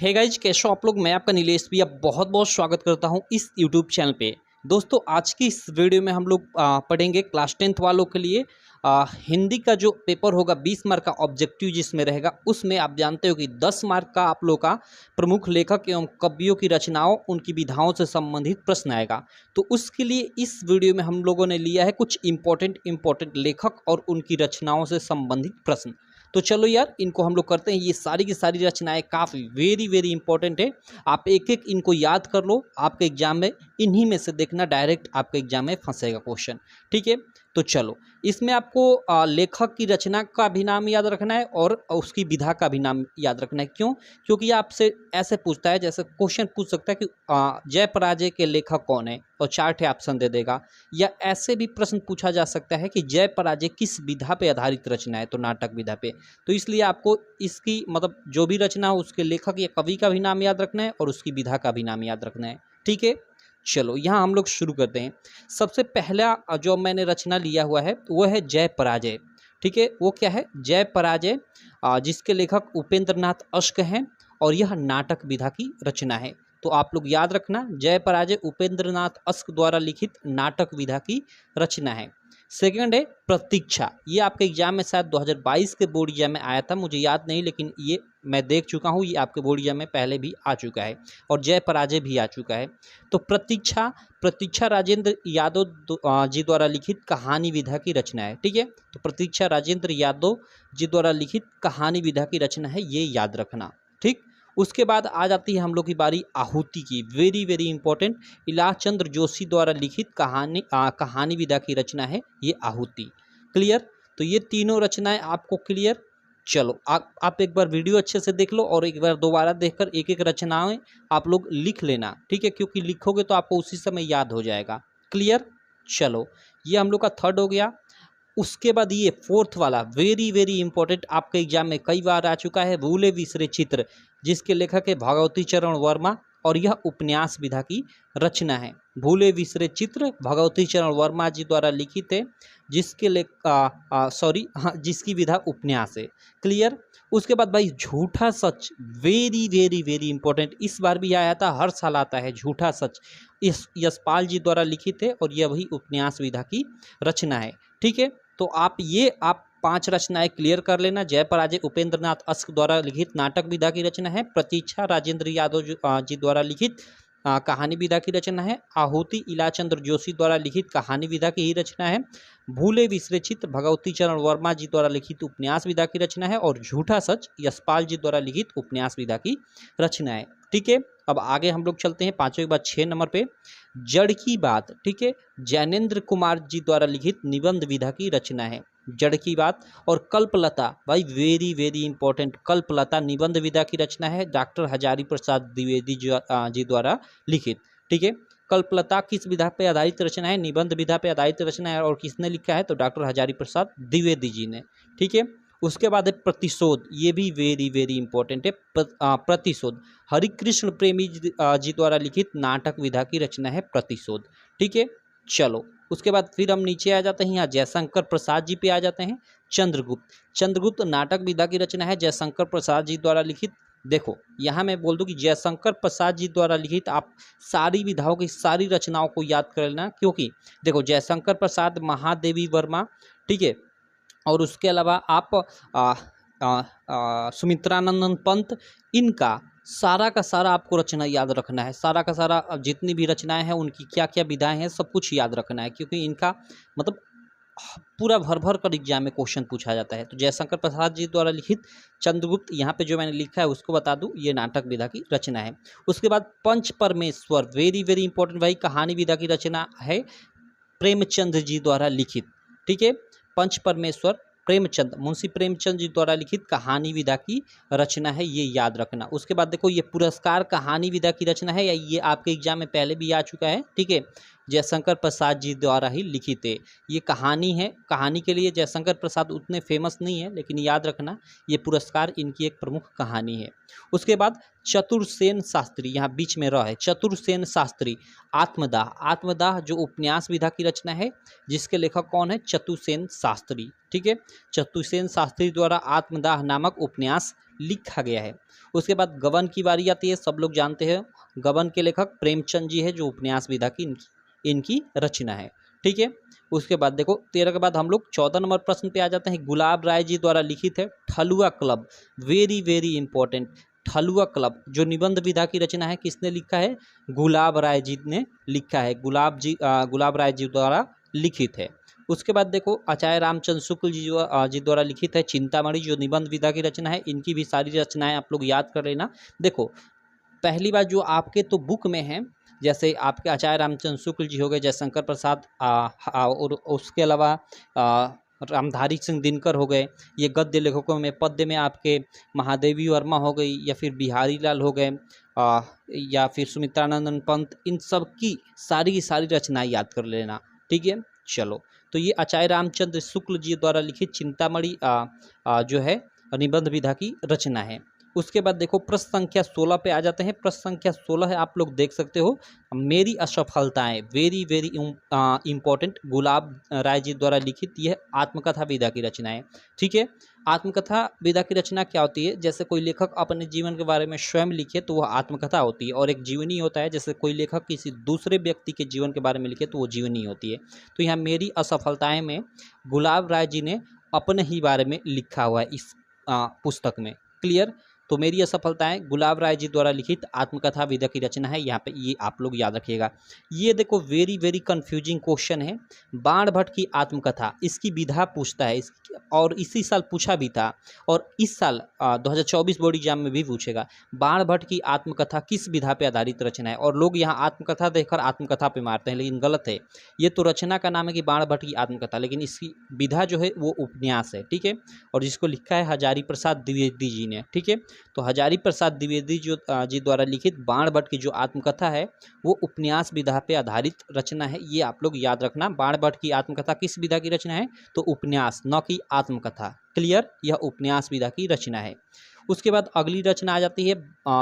Hey guys, कैसे हो आप लोग। मैं आपका नीलेश भैया बहुत बहुत स्वागत करता हूं इस यूट्यूब चैनल पे। दोस्तों, आज की इस वीडियो में हम लोग पढ़ेंगे क्लास 10th वालों के लिए हिंदी का जो पेपर होगा 20 मार्क का ऑब्जेक्टिव जिसमें रहेगा। उसमें आप जानते हो कि 10 मार्क का आप लोग का प्रमुख लेखक एवं कवियों की रचनाओं उनकी विधाओं से संबंधित प्रश्न आएगा। तो उसके लिए इस वीडियो में हम लोगों ने लिया है कुछ इंपॉर्टेंट लेखक और उनकी रचनाओं से संबंधित प्रश्न। तो चलो यार, इनको हम लोग करते हैं। ये सारी की सारी रचनाएं काफ़ी वेरी इंपॉर्टेंट है। आप एक एक इनको याद कर लो, आपके एग्जाम में इन्हीं में से देखना डायरेक्ट आपके एग्जाम में फंसेगा क्वेश्चन। ठीक है, तो चलो इसमें आपको लेखक की रचना का भी नाम याद रखना है और उसकी विधा का भी नाम याद रखना है। क्यों? क्योंकि ये आपसे ऐसे पूछता है, जैसे क्वेश्चन पूछ सकता है कि जय पराजय के लेखक कौन है, और 4 ऑप्शन दे देगा। या ऐसे भी प्रश्न पूछा जा सकता है कि जय पराजय किस विधा पे आधारित रचना है, तो नाटक विधा पे। तो इसलिए आपको इसकी मतलब जो भी रचना हो उसके लेखक या कवि का भी नाम याद रखना है और उसकी विधा का भी नाम याद रखना है। ठीक है, चलो यहाँ हम लोग शुरू करते हैं। सबसे पहला जो मैंने रचना लिया हुआ है वो है जय पराजय। ठीक है, वो क्या है? जय पराजय, जिसके लेखक उपेंद्र नाथ अश्क हैं, और यह नाटक विधा की रचना है। तो आप लोग याद रखना, जय पराजय उपेंद्र नाथ अश्क द्वारा लिखित नाटक विधा की रचना है। सेकंड है प्रतीक्षा। ये आपके एग्जाम में शायद 2022 के बोर्ड एग्जाम में आया था, मुझे याद नहीं, लेकिन ये मैं देख चुका हूँ, ये आपके बोर्ड एग्जाम में पहले भी आ चुका है और जय पराजय भी आ चुका है। तो प्रतीक्षा राजेंद्र यादव जी द्वारा लिखित कहानी विधा की रचना है। ठीक है, तो प्रतीक्षा राजेंद्र यादव जी द्वारा लिखित कहानी विधा की रचना है, ये याद रखना। ठीक, उसके बाद आ जाती है हम लोग की बारी आहुति की। वेरी इंपॉर्टेंट, इलाचंद्र जोशी द्वारा लिखित कहानी विधा की रचना है ये आहुति। क्लियर? तो ये तीनों रचनाएं आपको क्लियर। चलो आप एक बार वीडियो अच्छे से देख लो और एक बार दोबारा देखकर एक एक रचनाएं आप लोग लिख लेना। ठीक है, क्योंकि लिखोगे तो आपको उसी समय याद हो जाएगा। क्लियर? चलो, ये हम लोग का थर्ड हो गया। उसके बाद ये फोर्थ वाला वेरी इंपॉर्टेंट, आपके एग्जाम में कई बार आ चुका है, भूले बिसरे चित्र, जिसके लेखक है भगवती चरण वर्मा, और यह उपन्यास विधा की रचना है। भूले बिसरे चित्र भगवती चरण वर्मा जी द्वारा लिखित है, जिसके जिसकी विधा उपन्यास है। क्लियर? उसके बाद भाई झूठा सच, वेरी इंपॉर्टेंट, इस बार भी आया था, हर साल आता है झूठा सच, इस यशपाल जी द्वारा लिखित है और यह भी उपन्यास विधा की रचना है। ठीक है, तो आप 5 रचनाएं क्लियर कर लेना। जय पराजय उपेंद्र नाथ अश्क द्वारा लिखित नाटक विधा की रचना है। प्रतीक्षा राजेंद्र यादव जी द्वारा लिखित कहानी विधा की रचना है। आहुति इलाचंद्र जोशी द्वारा लिखित कहानी विधा की ही रचना है। भूले बिसरे चित्र भगवती चरण वर्मा जी द्वारा लिखित उपन्यास विधा की रचना है। और झूठा सच यशपाल जी द्वारा लिखित उपन्यास विधा की रचना है। ठीक है, अब आगे हम लोग चलते हैं 5वें के बाद 6 नंबर पे, जड़ की बात। ठीक है, जैनेन्द्र कुमार जी द्वारा लिखित निबंध विधा की रचना है जड़ की बात। और कल्पलता, भाई वेरी इंपॉर्टेंट, कल्पलता निबंध विधा की रचना है, डॉक्टर हजारी प्रसाद द्विवेदी जी द्वारा लिखित। ठीक है, कल्पलता किस विधा पे आधारित रचना है? निबंध विधा पे आधारित रचना है। और किसने लिखा है? तो डॉक्टर हजारी प्रसाद द्विवेदी जी ने। ठीक है, उसके बाद है प्रतिशोध। ये भी वेरी इंपॉर्टेंट है। प्रतिशोध हरिकृष्ण प्रेमी जी द्वारा लिखित नाटक विधा की रचना है प्रतिशोध। ठीक है, चलो उसके बाद फिर हम नीचे आ जाते हैं, यहाँ जयशंकर प्रसाद जी पे आ जाते हैं। चंद्रगुप्त नाटक विधा की रचना है, जयशंकर प्रसाद जी द्वारा लिखित। देखो यहाँ मैं बोल दूं कि जयशंकर प्रसाद जी द्वारा लिखित, आप सारी विधाओं की सारी रचनाओं को याद कर लेना, क्योंकि देखो जयशंकर प्रसाद, महादेवी वर्मा, ठीक है, और उसके अलावा आप सुमित्रानंदन पंत, इनका सारा का सारा आपको रचना याद रखना है। सारा का सारा जितनी भी रचनाएं हैं उनकी क्या क्या विधाएं हैं सब कुछ याद रखना है, क्योंकि इनका मतलब पूरा भर कर एग्जाम में क्वेश्चन पूछा जाता है। तो जयशंकर प्रसाद जी द्वारा लिखित चंद्रगुप्त, यहाँ पे जो मैंने लिखा है उसको बता दूं, ये नाटक विधा की रचना है। उसके बाद पंच परमेश्वर, वेरी इंपॉर्टेंट भाई, कहानी विधा की रचना है, प्रेमचंद जी द्वारा लिखित। ठीक है, पंच परमेश्वर प्रेमचंद, मुंशी प्रेमचंद जी द्वारा लिखित कहानी विधा की रचना है, ये याद रखना। उसके बाद देखो ये पुरस्कार कहानी विधा की रचना है, या ये आपके एग्जाम में पहले भी आ चुका है। ठीक है, जयशंकर प्रसाद जी द्वारा ही लिखित है। ये कहानी है, कहानी के लिए जयशंकर प्रसाद उतने फेमस नहीं है, लेकिन याद रखना ये पुरस्कार इनकी एक प्रमुख कहानी है। उसके बाद चतुरसेन शास्त्री, यहाँ बीच में रह है, चतुरसेन शास्त्री आत्मदाह। आत्मदाह जो उपन्यास विधा की रचना है, जिसके लेखक कौन है? चतुरसेन शास्त्री। ठीक है, चतुरसेन शास्त्री द्वारा आत्मदाह नामक उपन्यास लिखा गया है। उसके बाद गबन की बारी आती है। सब लोग जानते हैं गबन के लेखक प्रेमचंद जी है, जो उपन्यास विधा की इनकी रचना है। ठीक है, उसके बाद देखो 13 के बाद हम लोग 14 नंबर प्रश्न पे आ जाते हैं। गुलाब राय जी द्वारा लिखित है Thalua club, very very important. Thalua club जो निबंध विधा की रचना है, किसने लिखा है? गुलाब राय जी ने लिखा है। गुलाब राय जी द्वारा लिखित है। उसके बाद देखो आचार्य रामचंद्र शुक्ल जी द्वारा लिखित है चिंतामणि, जो निबंध विधा की रचना है। इनकी भी सारी रचनाएं आप लोग याद कर लेना। देखो पहली बात जो आपके तो बुक में है, जैसे आपके आचार्य रामचंद्र शुक्ल जी हो गए, जयशंकर प्रसाद और उसके अलावा रामधारी सिंह दिनकर हो गए। ये गद्य लेखकों में, पद्य में आपके महादेवी वर्मा हो गई, या फिर बिहारी लाल हो गए, या फिर सुमित्रानंदन पंत। इन सब की सारी रचनाएं याद कर लेना। ठीक है, चलो तो ये आचार्य रामचंद्र शुक्ल जी द्वारा लिखित चिंतामणि जो है निबंध विधा की रचना है। उसके बाद देखो प्रश्न संख्या 16 पे आ जाते हैं। प्रश्न संख्या 16 है, आप लोग देख सकते हो, मेरी असफलताएं, वेरी वेरी इंपॉर्टेंट। गुलाब राय जी द्वारा लिखित यह आत्मकथा विधा की रचना है। ठीक है, आत्मकथा विधा की रचना क्या होती है? जैसे कोई लेखक अपने जीवन के बारे में स्वयं लिखे तो वह आत्मकथा होती है, और एक जीवनी होता है, जैसे कोई लेखक किसी दूसरे व्यक्ति के जीवन के बारे में लिखे तो वो जीवनी होती है। तो यहाँ मेरी असफलताएं में गुलाब राय जी ने अपने ही बारे में लिखा हुआ है इस पुस्तक में। क्लियर? तो मेरी असफलताएं गुलाब राय जी द्वारा लिखित आत्मकथा विधा की रचना है। यहाँ पे ये आप लोग याद रखिएगा। ये देखो वेरी वेरी कंफ्यूजिंग क्वेश्चन है। बाण भट्ट की आत्मकथा, इसकी विधा पूछता है, और इसी साल पूछा भी था, और इस साल 2024 बोर्ड एग्जाम में भी पूछेगा। बाण भट्ट की आत्मकथा किस विधा पे आधारित रचना है? और लोग यहाँ आत्मकथा देखकर आत्मकथा पे मारते हैं, लेकिन गलत है। ये तो रचना का नाम है कि बाण भट्ट की आत्मकथा, लेकिन इसकी विधा जो है वो उपन्यास है। ठीक है, और जिसको लिखा है हजारी प्रसाद द्विवेदी जी ने। ठीक है, तो हजारी प्रसाद द्विवेदी जी द्वारा लिखित बाण भट्ट की जो आत्मकथा है वो उपन्यास विधा पे आधारित रचना है। ये आप लोग याद रखना। बाण भट्ट की आत्मकथा किस विधा की रचना है? तो उपन्यास, न कि आत्मकथा। क्लियर? यह उपन्यास विधा की रचना है। उसके बाद अगली रचना आ जाती है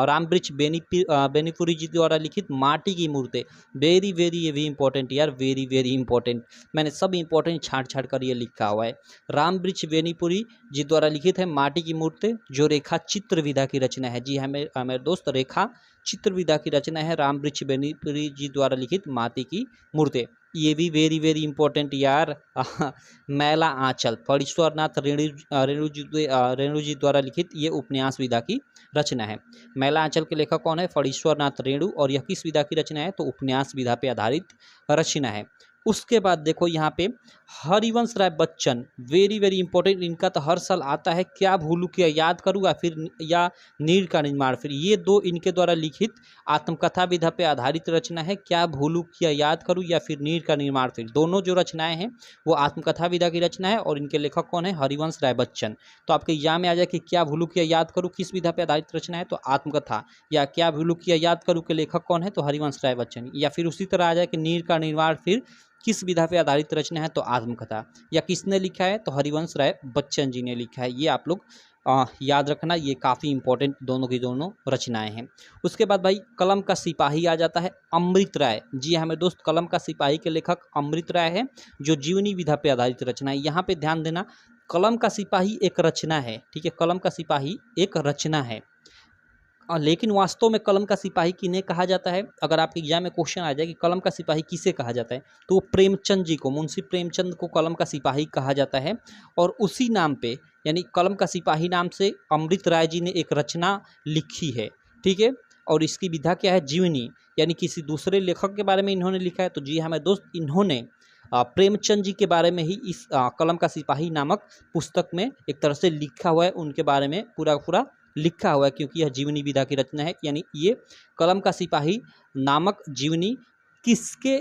रामवृक्ष बेनीपुरी जी द्वारा लिखित माटी की मूर्तें। वेरी वेरी इंपॉर्टेंट यार, वेरी वेरी इंपॉर्टेंट। मैंने सब इंपॉर्टेंट छाट कर ये लिखा हुआ है। रामवृक्ष बेनीपुरी जी द्वारा लिखित है माटी की मूर्तें, जो रेखा चित्र विधा की रचना है। जी हाँ मेरे दोस्त, रेखा चित्र विधा की रचना है रामवृक्ष बेनीपुरी जी द्वारा लिखित माटी की मूर्तें। ये भी वेरी वेरी इंपॉर्टेंट यार। मैला आंचल फणीश्वरनाथ रेणु जी द्वारा लिखित ये उपन्यास विधा की रचना है। मैला आंचल के लेखक कौन है? फणीश्वरनाथ रेणु, और यह किस विधा की रचना है? तो उपन्यास विधा पे आधारित रचना है। उसके बाद देखो यहाँ पे Harivansh Rai Bachchan, very very important. इनका तो हर साल आता है, क्या भूलू किया याद करूँगा या नीर का निर्माण। फिर ये दो इनके द्वारा लिखित आत्मकथा विधा पे आधारित रचना है। क्या भूलू किया याद करूँ या फिर नीर का निर्माण। फिर दोनों जो रचनाएं हैं वो आत्मकथा विधा की रचना है, और इनके लेखक कौन है? हरिवंश राय बच्चन। तो आपके एग्जाम में आ जाए कि क्या भूलू किया याद करूँ किस विधा पे आधारित रचना है? तो आत्मकथा। या क्या भूलू किया याद करूँ के लेखक कौन है? तो हरिवंश राय बच्चन। या फिर उसी तरह आ जाए कि नीर का निर्माण फिर किस विधा पे आधारित रचना है? तो आत्मकथा। या किसने लिखा है? तो हरिवंश राय बच्चन जी ने लिखा है। ये आप लोग याद रखना, ये काफ़ी इंपॉर्टेंट दोनों की दोनों रचनाएं हैं। उसके बाद भाई कलम का सिपाही आ जाता है, अमृत राय। जी हाँ मेरे दोस्त, कलम का सिपाही के लेखक अमृत राय है, जो जीवनी विधा पे आधारित रचना है। यहाँ पे ध्यान देना, कलम का सिपाही एक रचना है। ठीक है, कलम का सिपाही एक रचना है, लेकिन वास्तव में कलम का सिपाही किन्हें कहा जाता है? अगर आपके एग्जाम में क्वेश्चन आ जाए कि कलम का सिपाही किसे कहा जाता है, तो वो प्रेमचंद जी को, मुंशी प्रेमचंद को कलम का सिपाही कहा जाता है। और उसी नाम पे, यानी कलम का सिपाही नाम से अमृत राय जी ने एक रचना लिखी है। ठीक है, और इसकी विधा क्या है? जीवनी, यानी किसी दूसरे लेखक के बारे में इन्होंने लिखा है। तो जी हाँ मेरे दोस्त, इन्होंने प्रेमचंद जी के बारे में ही इस कलम का सिपाही नामक पुस्तक में एक तरह से लिखा हुआ है। उनके बारे में पूरा लिखा हुआ है, क्योंकि यह जीवनी विधा की रचना है। यानी ये कलम का सिपाही नामक जीवनी किसके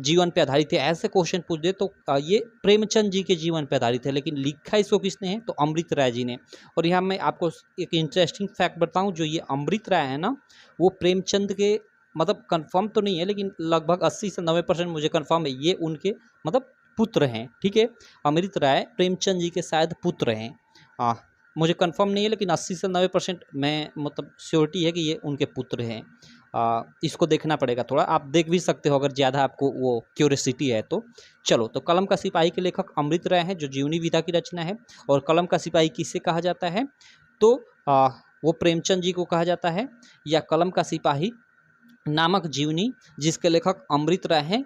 जीवन पे आधारित है? ऐसे क्वेश्चन पूछ दे तो ये प्रेमचंद जी के जीवन पे आधारित है, लेकिन लिखा इसको किसने है? तो अमृत राय जी ने। और यहाँ मैं आपको एक इंटरेस्टिंग फैक्ट बताऊं, जो ये अमृत राय है ना, वो प्रेमचंद के मतलब कंफर्म तो नहीं है, लेकिन लगभग 80 से 90% मुझे कंफर्म है ये उनके मतलब पुत्र हैं। ठीक है, अमृत राय प्रेमचंद जी के शायद पुत्र हैं। मुझे कंफर्म नहीं है, लेकिन 80 से 90% मैं मतलब श्योरिटी है कि ये उनके पुत्र हैं। इसको देखना पड़ेगा थोड़ा, आप देख भी सकते हो अगर ज़्यादा आपको वो क्यूरियोसिटी है तो। चलो, तो कलम का सिपाही के लेखक अमृत राय हैं, जो जीवनी विधा की रचना है। और कलम का सिपाही किसे कहा जाता है, तो वो प्रेमचंद जी को कहा जाता है। या कलम का सिपाही नामक जीवनी जिसके लेखक अमृत राय हैं,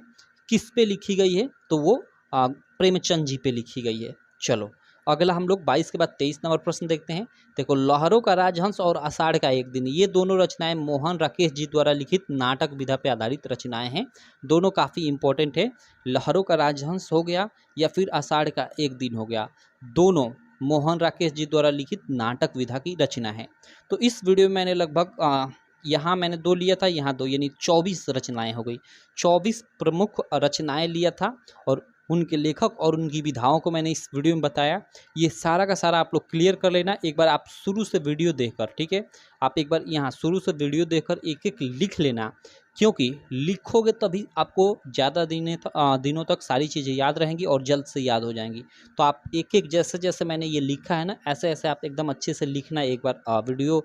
किस पे लिखी गई है, तो वो प्रेमचंद जी पे लिखी गई है। चलो, अगला हम लोग 22 के बाद 23 नंबर प्रश्न देखते हैं। देखो, लहरों का राजहंस और आषाढ़ का एक दिन, ये दोनों रचनाएं मोहन राकेश जी द्वारा लिखित नाटक विधा पे आधारित रचनाएं हैं। दोनों काफ़ी इंपॉर्टेंट है। लहरों का राजहंस हो गया या फिर आषाढ़ का एक दिन हो गया, दोनों मोहन राकेश जी द्वारा लिखित नाटक विधा की रचना है। तो इस वीडियो में मैंने लगभग यहाँ मैंने 2 लिया था, यहाँ 2, यानी 24 रचनाएं हो गई। 24 प्रमुख रचनाएं लिया था और उनके लेखक और उनकी विधाओं को मैंने इस वीडियो में बताया। ये सारा का सारा आप लोग क्लियर कर लेना एक बार, आप शुरू से वीडियो देखकर। ठीक है, आप एक बार यहाँ शुरू से वीडियो देखकर एक एक लिख लेना, क्योंकि लिखोगे तभी आपको ज़्यादा दिनों तक सारी चीज़ें याद रहेंगी और जल्द से याद हो जाएंगी। तो आप एक एक जैसे जैसे मैंने ये लिखा है ना, ऐसे ऐसे आप एकदम अच्छे से लिखना एक बार वीडियो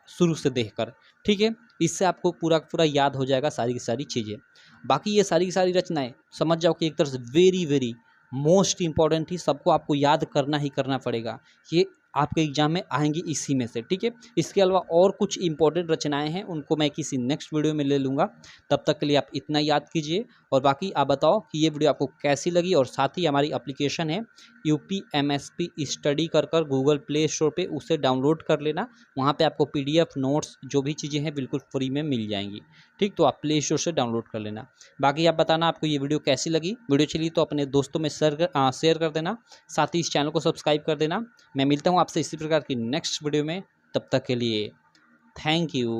शुरू से देखकर। ठीक है, इससे आपको पूरा पूरा याद हो जाएगा सारी की सारी चीज़ें। बाकी ये सारी की सारी रचनाएं समझ जाओ कि एक तरह से वेरी वेरी मोस्ट इंपॉर्टेंट ही, सबको आपको याद करना ही करना पड़ेगा। ये आपके एग्जाम में आएंगी इसी में से। ठीक है, इसके अलावा और कुछ इंपॉर्टेंट रचनाएं हैं, उनको मैं किसी नेक्स्ट वीडियो में ले लूँगा। तब तक के लिए आप इतना याद कीजिए। और बाकी आप बताओ कि ये वीडियो आपको कैसी लगी, और साथ ही हमारी एप्लीकेशन है UPMSP स्टडी कर गूगल प्ले स्टोर पे उसे डाउनलोड कर लेना। वहाँ पे आपको PDF नोट्स जो भी चीज़ें हैं बिल्कुल फ्री में मिल जाएंगी। ठीक, तो आप प्ले स्टोर से डाउनलोड कर लेना। बाकी आप बताना आपको ये वीडियो कैसी लगी। वीडियो चलिए तो अपने दोस्तों में शेयर कर देना, साथ ही इस चैनल को सब्सक्राइब कर देना। मैं मिलता हूँ आपसे इसी प्रकार की नेक्स्ट वीडियो में, तब तक के लिए थैंक यू।